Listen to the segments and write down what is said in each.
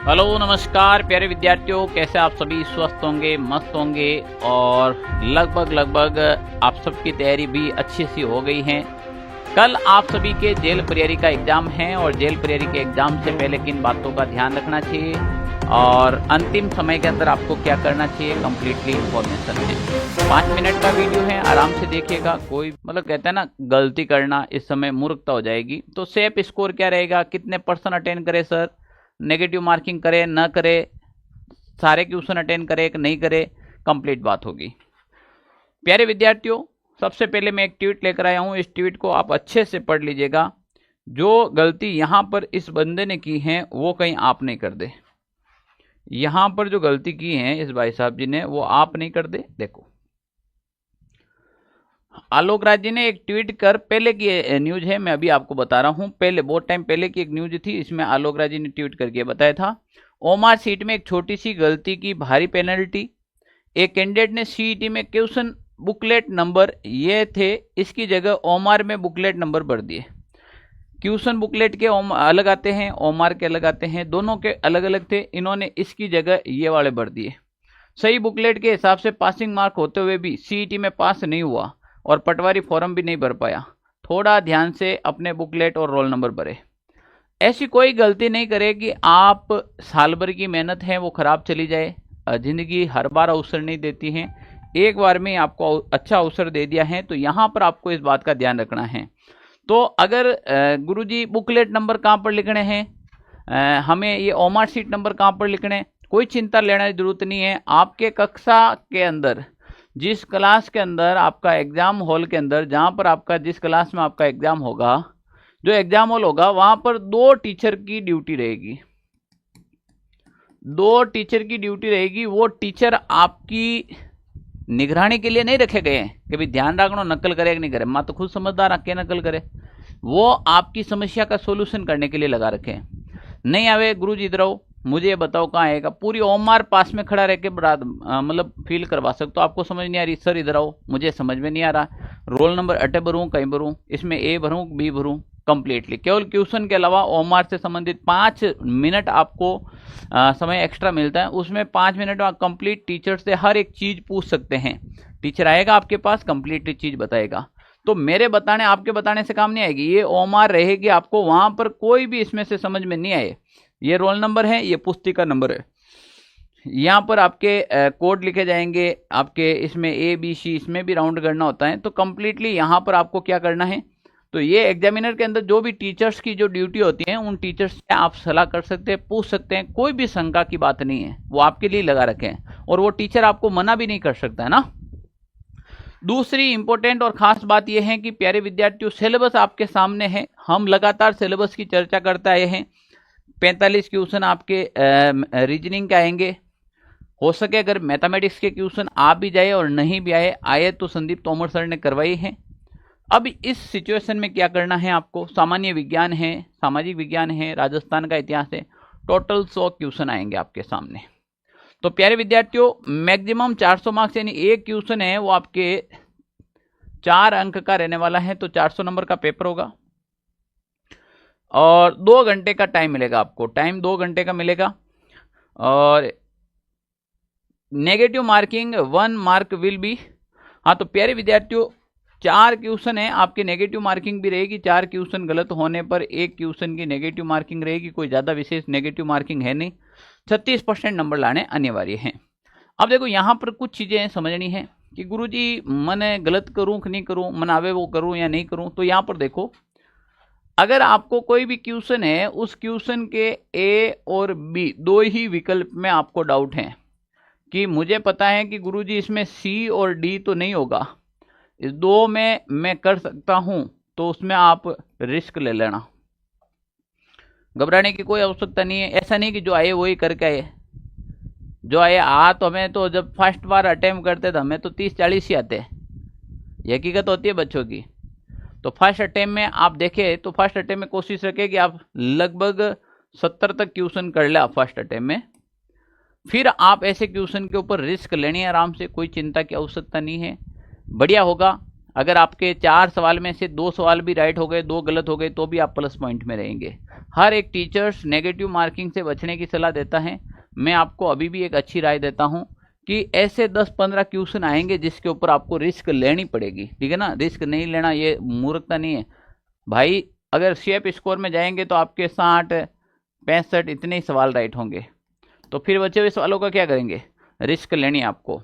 Hello नमस्कार प्यारे विद्यार्थियों, कैसे आप सभी स्वस्थ होंगे, मस्त होंगे और लगभग आप सबकी तैयारी भी अच्छी सी हो गई है। कल आप सभी के जेल प्रियरी का एग्जाम है और जेल प्रियरी के एग्जाम से पहले किन बातों का ध्यान रखना चाहिए और अंतिम समय के अंदर आपको क्या करना चाहिए, कंप्लीटली इंफॉर्मेशन है। 5 मिनट का वीडियो है, आराम से देखिएगा। कोई कहते हैं ना, गलती करना इस समय मूर्खता हो जाएगी। तो सेफ स्कोर क्या रहेगा, कितने % अटेंड करे सर, नेगेटिव मार्किंग करे न करे, सारे क्वेश्चन अटेंड करे कि नहीं करे, कंप्लीट बात होगी। प्यारे विद्यार्थियों, सबसे पहले मैं एक ट्वीट लेकर आया हूं। इस ट्वीट को आप अच्छे से पढ़ लीजिएगा। जो गलती यहां पर इस बंदे ने की है वो कहीं आप नहीं कर दे। यहां पर जो गलती की है इस भाई साहब जी ने, वो आप नहीं कर दे। देखो, आलोक राज जी ने एक ट्वीट कर, पहले की न्यूज है, मैं अभी आपको बता रहा हूं। पहले बहुत टाइम पहले की एक न्यूज थी, इसमें आलोक राज जी ने ट्वीट करके बताया था, ओमार सीट में एक छोटी सी गलती की भारी पेनल्टी। एक कैंडिडेट ने सीईटी में क्वेश्चन बुकलेट नंबर ये थे, इसकी जगह ओमार में बुकलेट नंबर भर दिए। क्वेश्चन बुकलेट के अलग आते हैं, ओमार के अलग आते हैं, दोनों के अलग अलग थे, इन्होंने इसकी जगह ये वाले भर दिए। सही बुकलेट के हिसाब से पासिंग मार्क होते हुए भी सीईटी में पास नहीं हुआ और पटवारी फॉर्म भी नहीं भर पाया। थोड़ा ध्यान से अपने बुकलेट और रोल नंबर भरे। ऐसी कोई गलती नहीं करे कि आप साल भर की मेहनत है वो खराब चली जाए। जिंदगी हर बार अवसर नहीं देती है, एक बार में आपको अच्छा अवसर दे दिया है, तो यहाँ पर आपको इस बात का ध्यान रखना है। तो अगर गुरुजी बुकलेट नंबर कहाँ पर लिखने हैं, हमें ये ओमार सीट नंबर कहाँ पर लिखने, कोई चिंता लेने की जरूरत नहीं है। आपके कक्षा के अंदर, जिस क्लास के अंदर आपका एग्जाम हॉल के अंदर, जहां पर आपका जिस क्लास में आपका एग्जाम होगा, जो एग्जाम हॉल होगा, वहां पर 2 टीचर की ड्यूटी रहेगी। 2 टीचर की ड्यूटी रहेगी। वो टीचर आपकी निगरानी के लिए नहीं रखे गए हैं कि भाई ध्यान रखना नकल करे कि नहीं करे, मां तो खुद समझदार आके नकल करे। वो आपकी समस्या का सोल्यूशन करने के लिए लगा रखे हैं। नहीं आवे गुरुजी इधर आओ, मुझे ये बताओ कहाँ आएगा, पूरी ओमार पास में खड़ा रह के फील करवा सकते हो। आपको समझ नहीं आ रही, सर इधर आओ, मुझे समझ में नहीं आ रहा, रोल नंबर अटे भरूँ कहीं भरूँ, इसमें ए भरूँ बी भरूँ, कंप्लीटली केवल क्वेश्चन के अलावा ओमार से संबंधित 5 मिनट आपको समय एक्स्ट्रा मिलता है। उसमें 5 मिनट में आप कंप्लीट टीचर से हर एक चीज पूछ सकते हैं। टीचर आएगा आपके पास, कंप्लीटली चीज बताएगा। तो मेरे बताने, आपके बताने से काम नहीं आएगी, ये ओमार रहेगी आपको। वहां पर कोई भी इसमें से समझ में नहीं आए, ये रोल नंबर है, ये पुस्तिका नंबर है, यहाँ पर आपके कोड लिखे जाएंगे आपके, इसमें ए बी सी, इसमें भी राउंड करना होता है। तो कंप्लीटली यहाँ पर आपको क्या करना है, तो ये एग्जामिनर के अंदर जो भी टीचर्स की जो ड्यूटी होती है, उन टीचर्स से आप सलाह कर सकते हैं, पूछ सकते हैं, कोई भी शंका की बात नहीं है, वो आपके लिए लगा रखे हैं और वो टीचर आपको मना भी नहीं कर सकता है ना। दूसरी इंपॉर्टेंट और खास बात यह है कि प्यारे विद्यार्थियों, सिलेबस आपके सामने है। हम लगातार सिलेबस की चर्चा करते आए हैं। 45 क्वेश्चन आपके रीजनिंग के आएंगे। हो सके अगर मैथमेटिक्स के क्वेश्चन आ भी जाए और नहीं भी आए तो संदीप तोमर सर ने करवाई है। अब इस सिचुएशन में क्या करना है आपको, सामान्य विज्ञान है, सामाजिक विज्ञान है, राजस्थान का इतिहास है, टोटल 100 क्वेश्चन आएंगे आपके सामने। तो प्यारे विद्यार्थियों, मैक्सिमम 400 मार्क्स, यानी एक क्वेश्चन है वो आपके 4 अंक का रहने वाला है, तो 400 नंबर का पेपर होगा और 2 घंटे का टाइम मिलेगा आपको। टाइम 2 घंटे का मिलेगा और negative marking 1 mark will be. हाँ, तो प्यारे विद्यार्थियों, 4 क्वेश्चन है आपके, नेगेटिव मार्किंग भी रहेगी। 4 क्वेश्चन गलत होने पर 1 क्वेश्चन की नेगेटिव मार्किंग रहेगी। कोई ज़्यादा विशेष नेगेटिव मार्किंग है नहीं। 36% नंबर लाने अनिवार्य हैं। अब देखो, यहाँ पर कुछ चीज़ें समझनी है कि गुरुजी मैं गलत करूँ कि नहीं करूँ, मन आवे वो करूँ या नहीं करूँ। तो यहाँ पर देखो, अगर आपको कोई भी क्वेश्चन है, उस क्वेश्चन के ए और बी 2 ही विकल्प में आपको डाउट है कि मुझे पता है कि गुरुजी इसमें सी और डी तो नहीं होगा, इस 2 में मैं कर सकता हूं, तो उसमें आप रिस्क ले लेना। घबराने की कोई आवश्यकता नहीं है। ऐसा नहीं कि जो आए वही करके आए, जो आए तो हमें तो जब फर्स्ट बार अटेम्प्ट करते थे हमें तो 30-40 ही आते हैं, ये हकीकत होती है बच्चों की। तो फर्स्ट अटेम्प्ट में आप देखें तो फर्स्ट अटेम्प्ट में कोशिश रखें कि आप लगभग 70 तक क्वेश्चन कर ले आप फर्स्ट अटेम्प्ट में। फिर आप ऐसे क्वेश्चन के ऊपर रिस्क लेनी है आराम से, कोई चिंता की आवश्यकता नहीं है। बढ़िया होगा अगर आपके 4 सवाल में से 2 सवाल भी राइट हो गए, 2 गलत हो गए, तो भी आप प्लस पॉइंट में रहेंगे। हर एक टीचर्स नेगेटिव मार्किंग से बचने की सलाह देता है। मैं आपको अभी भी एक अच्छी राय देता हूं कि ऐसे 10-15 क्वेश्चन आएंगे जिसके ऊपर आपको रिस्क लेनी पड़ेगी, ठीक है ना। रिस्क नहीं लेना ये मूर्खता नहीं है भाई। अगर शेप स्कोर में जाएंगे तो आपके 60-65 इतने ही सवाल राइट होंगे, तो फिर बचे हुए सवालों का क्या करेंगे? रिस्क लेनी है आपको।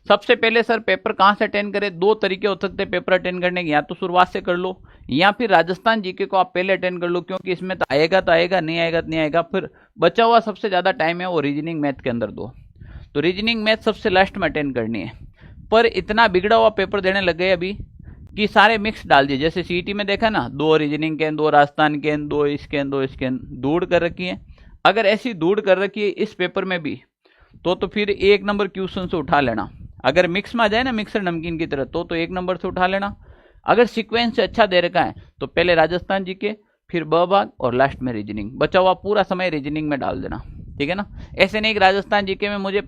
सबसे पहले सर पेपर कहाँ से अटेंड करें? 2 तरीके हो सकते हैं पेपर अटेंड करने के, या तो शुरुआत से कर लो या फिर राजस्थान जीके को आप पहले अटेंड कर लो, क्योंकि इसमें तो आएगा, नहीं आएगा तो नहीं आएगा। फिर बचा हुआ सबसे ज़्यादा टाइम है वो रीजनिंग मैथ के अंदर दो, तो रीजनिंग मैथ सबसे लास्ट में अटेंड करनी है। पर इतना बिगड़ा हुआ पेपर देने लग गए अभी कि सारे मिक्स डाल दिए। जैसे सीईटी में देखा ना, 2 रीजनिंग के, 2 राजस्थान के, 2 इसके, 2 इसके, दूड़ कर रखी है। अगर ऐसी दूड़ कर रखी है इस पेपर में भी, तो फिर 1 नंबर क्वेश्चन से उठा लेना। अगर मिक्स में आ जाए ना, मिक्सर नमकीन की तरह, तो 1 नंबर से उठा लेना। अगर सीक्वेंस से अच्छा दे रखा है तो पहले राजस्थान जीके, फिर ब भाग और लास्ट में रीजनिंग। बचा हुआ पूरा समय रीजनिंग में डाल देना, ठीक है ना। ऐसे नहीं कि राजस्थान जीके में मुझे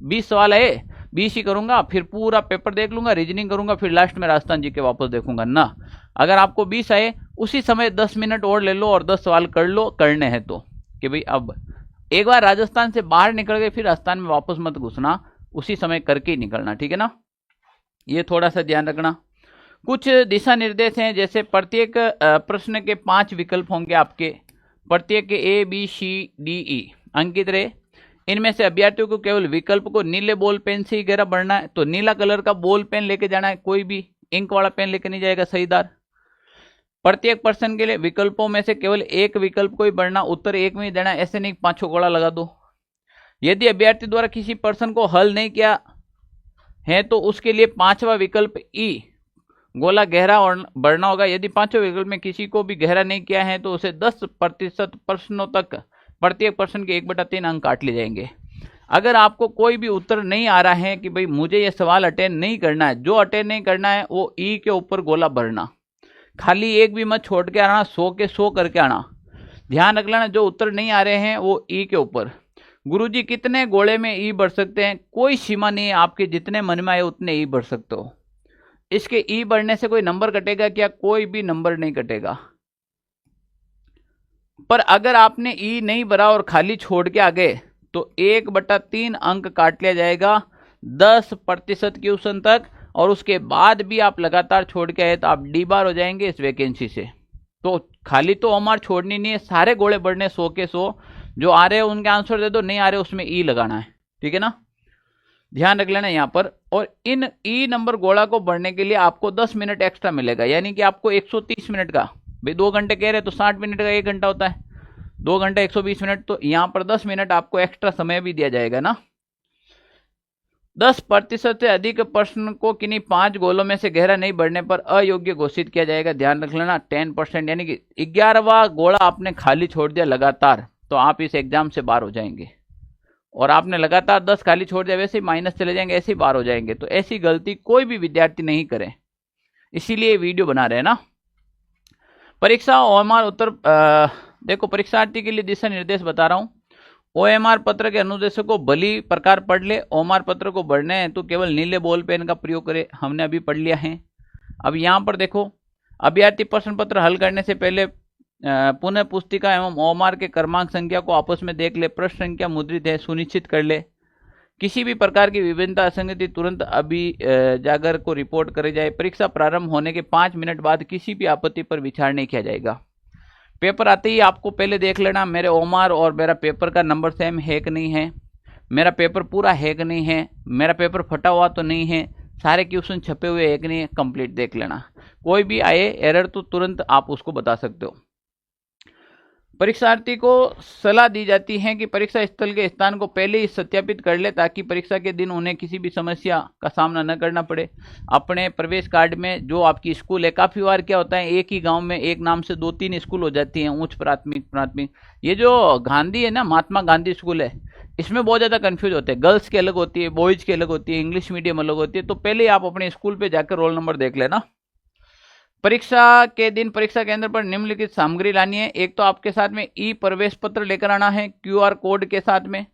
20 सवाल आए, 20 ही करूंगा, फिर पूरा पेपर देख लूंगा, रीजनिंग करूंगा, फिर लास्ट में राजस्थान जीके वापस देखूंगा ना। अगर आपको 20 आए, उसी समय 10 मिनट और ले लो और 10 सवाल कर लो, करने हैं तो, कि भाई अब एक बार राजस्थान से बाहर निकल गए फिर राजस्थान में वापस मत घुसना, उसी समय करके ही निकलना, ठीक है ना। ये थोड़ा सा ध्यान रखना। कुछ दिशा निर्देश हैं, जैसे प्रत्येक प्रश्न के 5 विकल्प होंगे आपके, प्रत्येक के A B C D E अंकित रहे। इनमें से अभ्यर्थियों को केवल विकल्प को नीले बॉल पेन से ही गहरा भरना है, तो नीला कलर का बॉल पेन लेके जाना है, कोई भी इंक वाला पेन लेके नहीं जाएगा सहीदार। प्रत्येक प्रश्न के लिए विकल्पों में से केवल एक विकल्प को ही भरना, उत्तर एक में ही देना, ऐसे नहीं 5 गोला लगा दो। यदि अभ्यर्थी द्वारा किसी प्रश्न को हल नहीं किया है तो उसके लिए 5वां विकल्प ई गोला गहरा और बढ़ना होगा। यदि 5वें विकल्प में किसी को भी गहरा नहीं किया है तो उसे 10% प्रश्नों तक प्रत्येक प्रश्न के 1/3 अंक काट लिए जाएंगे। अगर आपको कोई भी उत्तर नहीं आ रहा है कि भाई मुझे ये सवाल अटेंड नहीं करना है, जो अटेंड नहीं करना है वो ई के ऊपर गोला भरना, खाली एक भी मत छोड़ के आना, 100 के 100 करके आना। ध्यान रख लेना, जो उत्तर नहीं आ रहे हैं वो ई के ऊपर। गुरुजी कितने गोले में ई बढ़ सकते हैं? कोई सीमा नहीं है, आपके जितने मन में आए उतने ई बढ़ सकते हो। इसके ई बढ़ने से कोई नंबर कटेगा क्या? कोई भी नंबर नहीं कटेगा। पर अगर आपने ई नहीं भरा और खाली छोड़ के आ गए तो 1/3 अंक काट लिया जाएगा 10% क्वेश्चन तक, और उसके बाद भी आप लगातार छोड़ के आए तो आप डी बार हो जाएंगे इस वैकेंसी से। तो खाली तो ओमार छोड़नी नहीं है, सारे गोले बढ़ने 100 के 100। जो आ रहे हैं उनके आंसर दे दो, नहीं आ रहे उसमें ई लगाना है, ठीक है ना। ध्यान रख लेना यहाँ पर। और इन ई नंबर गोला को बढ़ने के लिए आपको 10 मिनट एक्स्ट्रा मिलेगा, यानी कि आपको 130 मिनट का, भाई 2 घंटे कह रहे तो 60 मिनट का 1 घंटा होता है, 2 घंटे 120 मिनट, तो यहाँ पर 10 मिनट आपको एक्स्ट्रा समय भी दिया जाएगा ना। 10% से अधिक प्रश्न को किन्हीं 5 गोलों में से गहरा नहीं बढ़ने पर अयोग्य घोषित किया जाएगा। ध्यान रख लेना 10%, यानी कि 11वां गोला आपने खाली छोड़ दिया लगातार तो आप इस एग्जाम से बाहर हो जाएंगे। और आपने लगातार 10 खाली छोड़ दिया, वैसे ही माइनस चले जाएंगे, ऐसे ही बाहर हो जाएंगे। तो ऐसी गलती कोई भी विद्यार्थी नहीं करे, इसीलिए वीडियो बना रहे हैं ना। परीक्षा ओएमआर उत्तर देखो, परीक्षार्थी के लिए दिशा निर्देश बता रहा हूं। ओएमआर पत्र के अनुदेशों को भली प्रकार पढ़ ले। ओएमआर पत्र को पढ़ने हैं तो केवल नीले बॉल पेन का प्रयोग करें, हमने अभी पढ़ लिया है। अब यहाँ पर देखो, अभ्यर्थी प्रश्न पत्र हल करने से पहले पुनः पुस्तिका एवं ओएमआर के क्रमांक संख्या को आपस में देख ले। प्रश्न संख्या मुद्रित है सुनिश्चित कर ले। किसी भी प्रकार की विभिन्नता असंगति तुरंत अभी जागर को रिपोर्ट करे जाए। परीक्षा प्रारंभ होने के 5 मिनट बाद किसी भी आपत्ति पर विचार नहीं किया जाएगा। पेपर आते ही आपको पहले देख लेना मेरे ओएमआर और मेरा पेपर का नंबर सेम है कि नहीं है, मेरा पेपर पूरा है कि नहीं है, मेरा पेपर फटा हुआ तो नहीं है, सारे क्वेश्चन छपे हुए है कि नहीं है, कंप्लीट देख लेना। कोई भी आए एरर तो तुरंत आप उसको बता सकते हो। परीक्षार्थी को सलाह दी जाती है कि परीक्षा स्थल के स्थान को पहले ही सत्यापित कर ले ताकि परीक्षा के दिन उन्हें किसी भी समस्या का सामना न करना पड़े। अपने प्रवेश कार्ड में जो आपकी स्कूल है, काफ़ी बार क्या होता है एक ही गांव में एक नाम से 2-3 स्कूल हो जाती हैं, उच्च प्राथमिक। ये जो गांधी है ना, महात्मा गांधी स्कूल है, इसमें बहुत ज़्यादा कन्फ्यूज होते हैं। गर्ल्स की अलग होती है, बॉयज़ की अलग होती है, इंग्लिश मीडियम अलग होती है। तो पहले आप अपने स्कूल पर जाकर रोल नंबर देख लेना। परीक्षा के दिन परीक्षा केंद्र पर निम्नलिखित सामग्री लानी है। एक तो आपके साथ में ई प्रवेश पत्र लेकर आना है QR कोड के साथ में।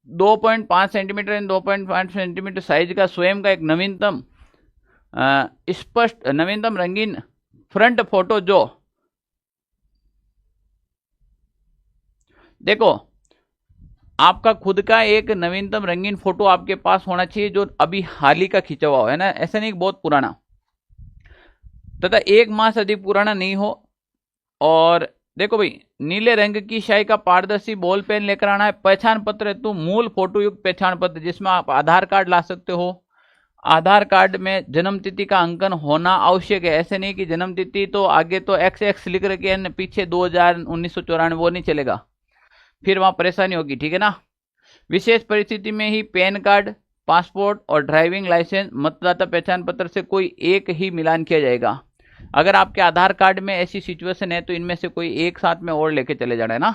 2.5 सेंटीमीटर एंड 2.5 सेंटीमीटर साइज का स्वयं का एक नवीनतम स्पष्ट नवीनतम रंगीन फ्रंट फोटो जो देखो आपका खुद का एक नवीनतम रंगीन फोटो आपके पास होना चाहिए जो अभी हाल ही का खींचा हुआ है ना, ऐसा नहीं बहुत पुराना, तथा 1 माह से अधिक पुराना नहीं हो। और देखो भाई, नीले रंग की स्याही का पारदर्शी बॉल पेन लेकर आना है। पहचान पत्र हेतु मूल फोटो युक्त पहचान पत्र, जिसमें आप आधार कार्ड ला सकते हो। आधार कार्ड में जन्म तिथि का अंकन होना आवश्यक है। ऐसे नहीं कि जन्म तिथि तो आगे तो XX लिख रखे हैं, पीछे 2000-1994, वो नहीं चलेगा, फिर वहां परेशानी होगी, ठीक है ना। विशेष परिस्थिति में ही पैन कार्ड, पासपोर्ट और ड्राइविंग लाइसेंस, मतदाता पहचान पत्र से कोई एक ही मिलान किया जाएगा। अगर आपके आधार कार्ड में ऐसी सिचुएशन है तो इनमें से कोई एक साथ में और लेके चले जाना है ना।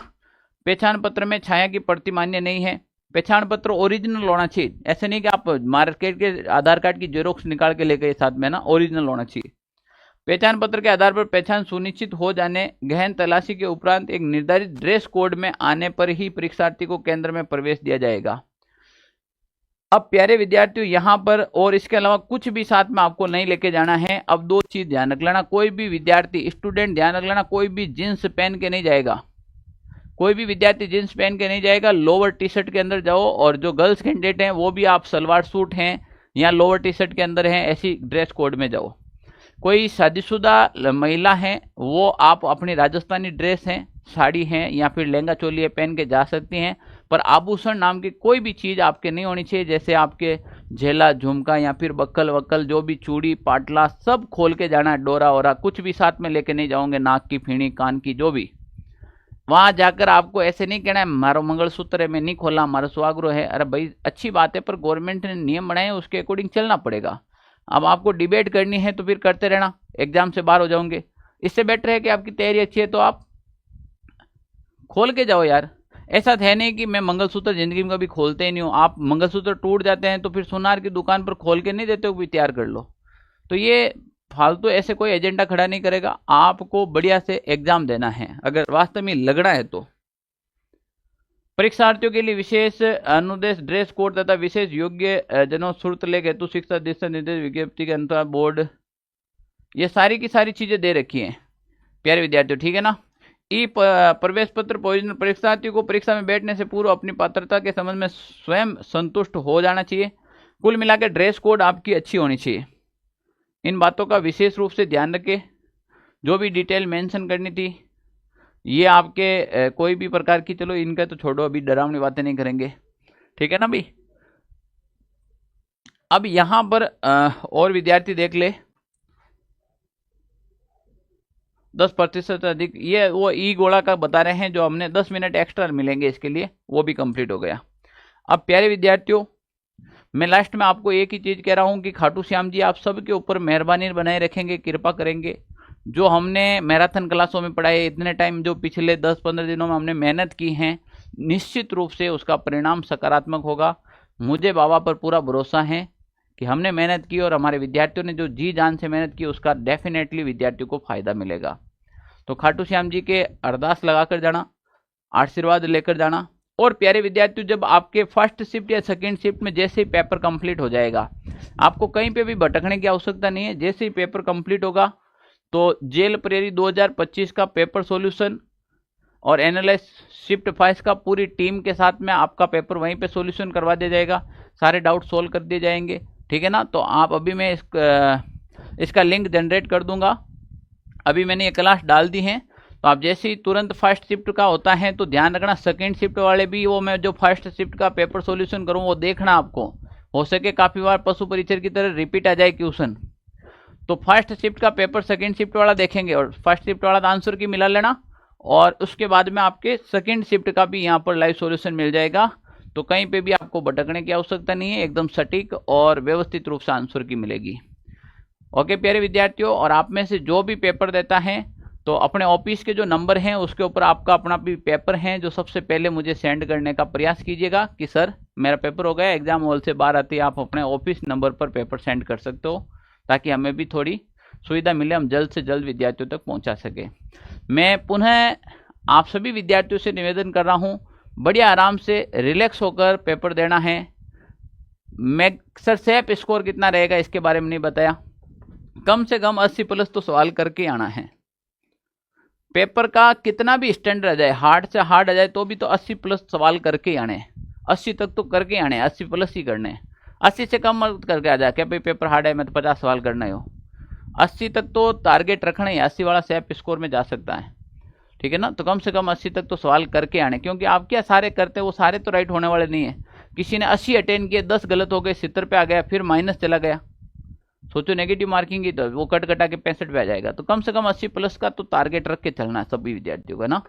पहचान पत्र में छाया की प्रति मान्य नहीं है। पहचान पत्र ओरिजिनल होना चाहिए, ऐसे नहीं कि आप मार्केट के आधार कार्ड की जेरोक्स निकाल के लेके साथ में ना, ओरिजिनल होना चाहिए। पहचान पत्र के आधार पर पहचान सुनिश्चित हो जाने गहन तलाशी के उपरांत एक निर्धारित ड्रेस कोड में आने पर ही परीक्षार्थी को केंद्र में प्रवेश दिया जाएगा। अब प्यारे विद्यार्थियों, यहाँ पर और इसके अलावा कुछ भी साथ में आपको नहीं लेके जाना है। अब 2 चीज ध्यान रख लेना, कोई भी विद्यार्थी स्टूडेंट ध्यान रख लेना, कोई भी जींस पहन के नहीं जाएगा, कोई भी विद्यार्थी जींस पहन के नहीं जाएगा। लोअर टी शर्ट के अंदर जाओ, और जो गर्ल्स कैंडिडेट हैं वो भी आप सलवार सूट हैं या लोअर टी शर्ट के अंदर हैं, ऐसी ड्रेस कोड में जाओ। कोई शादीशुदा महिला है वो आप अपनी राजस्थानी ड्रेस हैं, साड़ी हैं या फिर लहंगा चोली है पहन के जा सकती हैं, पर आभूषण नाम की कोई भी चीज आपके नहीं होनी चाहिए, जैसे आपके झेला, झुमका या फिर बक्कल वक्कल, जो भी चूड़ी पाटला सब खोल के जाना है। डोरा वोरा कुछ भी साथ में लेके नहीं जाओगे, नाक की फीणी, कान की, जो भी। वहां जाकर आपको ऐसे नहीं कहना है मारो मंगलसूत्र है मैं नहीं खोला, हमारा सुहागरो है। अरे भाई अच्छी बात है, पर गवर्नमेंट ने नियम बनाए, उसके अकॉर्डिंग चलना पड़ेगा। अब आपको डिबेट करनी है तो फिर करते रहना, एग्जाम से बाहर हो जाओगे। इससे बेटर है कि आपकी तैयारी अच्छी है तो आप खोल के जाओ यार। ऐसा है नहीं कि मैं मंगलसूत्र जिंदगी में कभी खोलते ही नहीं हूँ। आप मंगलसूत्र टूट जाते हैं तो फिर सुनार की दुकान पर खोल के नहीं देते हो भी तैयार कर लो। तो ये फालतू ऐसे कोई एजेंडा खड़ा नहीं करेगा। आपको बढ़िया से एग्जाम देना है अगर वास्तव में लगना है तो। परीक्षार्थियों के लिए विशेष अनुदेश ड्रेस कोड तथा विशेष योग्य जनों शुल्क लेख हेतु शिक्षा दिशा निर्देश विज्ञप्ति के अनुसार बोर्ड, ये सारी की सारी चीजें दे रखी हैं प्यारे विद्यार्थियों, ठीक है ना। ई प्रवेश पत्र प्रोविजनल, परीक्षार्थियों को परीक्षा में बैठने से पूर्व अपनी पात्रता के संबंध में स्वयं संतुष्ट हो जाना चाहिए। कुल मिलाकर ड्रेस कोड आपकी अच्छी होनी चाहिए। इन बातों का विशेष रूप से ध्यान रखें। जो भी डिटेल मेंशन करनी थी ये आपके कोई भी प्रकार की, चलो इनका तो छोड़ो, अभी डरावनी बातें नहीं करेंगे, ठीक है ना भाई। अब यहां पर और विद्यार्थी देख ले 10% अधिक, ये वो ई गोला का बता रहे हैं जो हमने 10 मिनट एक्स्ट्रा मिलेंगे इसके लिए, वो भी कंप्लीट हो गया। अब प्यारे विद्यार्थियों, मैं लास्ट में आपको एक ही चीज कह रहा हूं कि खाटू श्याम जी आप सबके ऊपर मेहरबानी बनाए रखेंगे, कृपा करेंगे। जो हमने मैराथन क्लासों में पढ़ाए इतने टाइम, जो पिछले 10-15 दिनों में हमने मेहनत की है, निश्चित रूप से उसका परिणाम सकारात्मक होगा। मुझे बाबा पर पूरा भरोसा है कि हमने मेहनत की और हमारे विद्यार्थियों ने जो जी जान से मेहनत की उसका डेफिनेटली विद्यार्थियों को फायदा मिलेगा। तो खाटू श्याम जी के अरदास लगाकर जाना, आशीर्वाद लेकर जाना। और प्यारे विद्यार्थियों, जब आपके फर्स्ट शिफ्ट या सेकेंड शिफ्ट में जैसे ही पेपर कंप्लीट हो जाएगा, आपको कहीं पे भी भटकने की आवश्यकता नहीं है। जैसे ही पेपर कंप्लीट होगा तो जेल प्रेरी 2025 का पेपर सॉल्यूशन और एनालाइज शिफ्ट 5 का पूरी टीम के साथ में आपका पेपर वहीं पे सॉल्यूशन करवा दिया जाएगा, सारे डाउट सोल्व कर दिए जाएंगे, ठीक है ना। तो आप अभी मैं इसका लिंक जनरेट कर दूंगा, अभी मैंने ये क्लास डाल दी है। तो आप जैसे ही तुरंत फर्स्ट शिफ्ट का होता है तो ध्यान रखना, सेकेंड शिफ्ट वाले भी वो मैं जो फर्स्ट शिफ्ट का पेपर सॉल्यूशन करूँ वो देखना, आपको हो सके काफी बार पशु परीक्षर की तरह रिपीट आ जाए क्वेश्चन। तो फर्स्ट शिफ्ट का पेपर सेकंड शिफ्ट वाला देखेंगे और फर्स्ट शिफ्ट वाला आंसर की मिला लेना, और उसके बाद में आपके सेकंड शिफ्ट का भी यहाँ पर लाइव सॉल्यूशन मिल जाएगा। तो कहीं पे भी आपको भटकने की आवश्यकता नहीं है, एकदम सटीक और व्यवस्थित रूप से आंसर की मिलेगी। ओके प्यारे विद्यार्थियों, और आप में से जो भी पेपर देता है तो अपने ऑफिस के जो नंबर हैं उसके ऊपर आपका अपना भी पेपर है जो सबसे पहले मुझे सेंड करने का प्रयास कीजिएगा कि सर मेरा पेपर हो गया, एग्जाम हॉल से बाहर आते ही आप अपने ऑफिस नंबर पर पेपर सेंड कर सकते हो, ताकि हमें भी थोड़ी सुविधा मिले, हम जल्द से जल्द विद्यार्थियों तक पहुंचा सके। मैं पुनः आप सभी विद्यार्थियों से निवेदन कर रहा हूं, बढ़िया आराम से रिलैक्स होकर पेपर देना है। मैक्सरसेप स्कोर कितना रहेगा इसके बारे में नहीं बताया। कम से कम 80 प्लस तो सवाल करके आना है। पेपर का कितना भी स्टैंडर्ड आ जाए, हार्ड से हार्ड आ जाए तो भी तो 80 प्लस सवाल करके ही आने, 80 तक तो करके आने, 80 प्लस ही करने। 80 से कम मत करके आ जाए क्या भाई पेपर हार्ड है मैं तो 50 सवाल करना ही हो। 80 तक तो टारगेट रखना ही, 80 वाला सेप स्कोर में जा सकता है, ठीक है ना। तो कम से कम 80 तक तो सवाल करके आने, क्योंकि आप क्या सारे करते हैं वो सारे तो राइट होने वाले नहीं है। किसी ने 80 अटेंड किए, 10 गलत हो गए, 70 पे आ गया, फिर माइनस चला गया, सोचो नेगेटिव मार्किंग की तो वो कट कटा के 65 पे आ जाएगा। तो कम से कम 80 प्लस का तो टारगेट रख के चलना है सभी विद्यार्थियों का ना।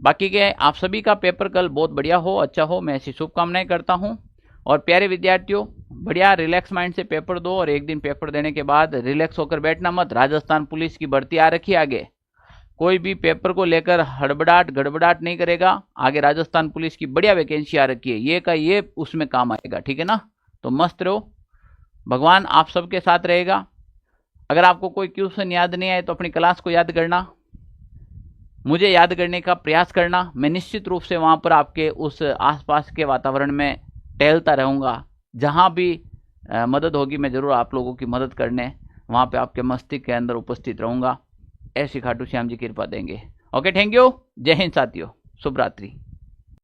बाकी के आप सभी का पेपर कल बहुत बढ़िया हो, अच्छा हो, मैं ऐसी शुभकामनाएं करता हूं। और प्यारे विद्यार्थियों, बढ़िया रिलैक्स माइंड से पेपर दो, और एक दिन पेपर देने के बाद रिलैक्स होकर बैठना मत। राजस्थान पुलिस की भर्ती आ रखी है आगे, कोई भी पेपर को लेकर हड़बड़ाहट गड़बड़ाहट नहीं करेगा। आगे राजस्थान पुलिस की बढ़िया वैकेंसी आ रखी है, ये का ये उसमें काम आएगा, ठीक है ना। तो मस्त रहो, भगवान आप सबके साथ रहेगा। अगर आपको कोई क्वेश्चन याद नहीं आए तो अपनी क्लास को याद करना, मुझे याद करने का प्रयास करना। मैं निश्चित रूप से वहाँ पर आपके उस आसपास के वातावरण में टहलता रहूँगा, जहाँ भी मदद होगी मैं ज़रूर आप लोगों की मदद करने वहाँ पे आपके मस्तिष्क के अंदर उपस्थित रहूँगा। ऐसी खाटू श्याम जी कृपा देंगे। ओके, थैंक यू, जय हिंद साथियों, शुभ रात्रि।